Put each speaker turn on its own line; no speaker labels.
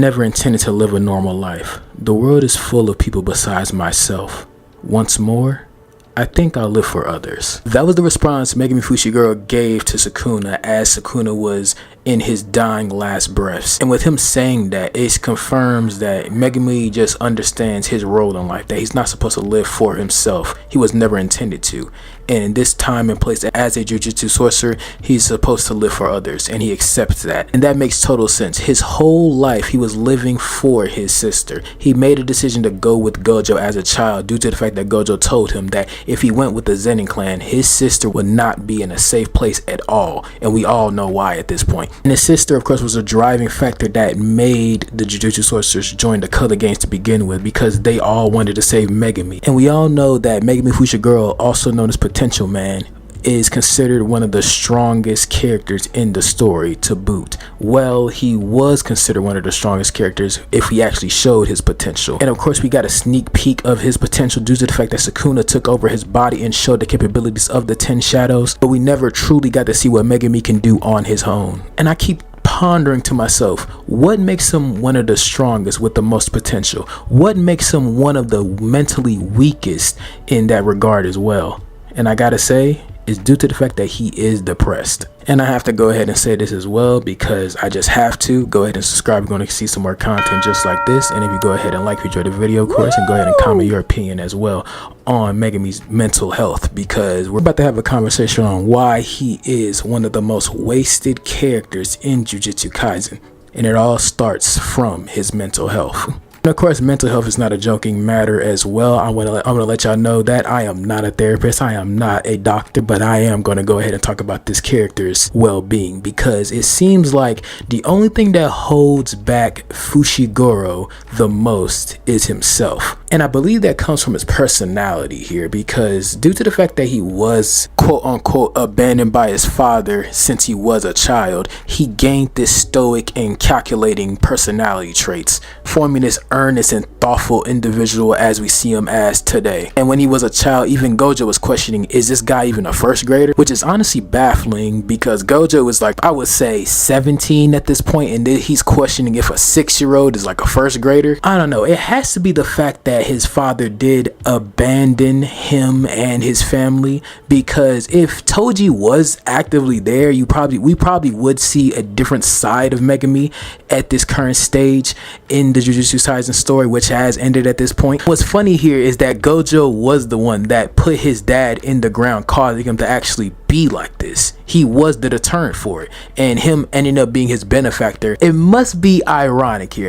Never intended to live a normal life. The world is full of people besides myself. Once more, I think I'll live for others. That was the response Megumi Fushiguro gave to Sukuna as Sukuna was in his dying last breaths. And with him saying that, it confirms that Megumi just understands his role in life, that he's not supposed to live for himself. He was never intended to. And in this time and place, as a jujutsu sorcerer, he's supposed to live for others, and he accepts that. And that makes total sense. His whole life, he was living for his sister. He made a decision to go with Gojo as a child due to the fact that Gojo told him that if he went with the Zenin clan, his sister would not be in a safe place at all. And we all know why at this point. And his sister, of course, was a driving factor that made the jujutsu sorcerers join the color games to begin with, because they all wanted to save Megumi. And we all know that Megumi Fushiguro, also known as Potential Man, is considered one of the strongest characters in the story to boot. Well, he was considered one of the strongest characters if he actually showed his potential. And of course, we got a sneak peek of his potential due to the fact that Sukuna took over his body and showed the capabilities of the 10 shadows, but we never truly got to see what Megumi can do on his own. And I keep pondering to myself, what makes him one of the strongest with the most potential? What makes him one of the mentally weakest in that regard as well? And I gotta say, it's due to the fact that he is depressed. And I have to go ahead and say this as well, because I just have to. Go ahead and subscribe. You're going to see some more content just like this. And if you go ahead and like, if you enjoyed the video, of course, and go ahead and comment your opinion as well on Megumi's mental health, because we're about to have a conversation on why he is one of the most wasted characters in Jujutsu Kaisen. And it all starts from his mental health. And of course, mental health is not a joking matter as well. I'm gonna let y'all know that I am not a therapist, I am not a doctor, but I am gonna go ahead and talk about this character's well-being, because it seems like the only thing that holds back Fushiguro the most is himself. And I believe that comes from his personality here, because due to the fact that he was quote-unquote abandoned by his father since he was a child, he gained this stoic and calculating personality traits, forming this earnest and thoughtful individual as we see him as today. And when he was a child, even Gojo was questioning, is this guy even a first grader? Which is honestly baffling, because Gojo was like, I would say 17 at this point, and then he's questioning if a 6-year-old is like a first grader. I don't know. It has to be the fact that his father did abandon him and his family, because if Toji was actively there, we probably would see a different side of Megumi at this current stage in the Jujutsu Kaisen story, which has ended at this point. What's funny here is that Gojo was the one that put his dad in the ground, causing him to actually be like this. He was the deterrent for it, and him ending up being his benefactor. It must be ironic here.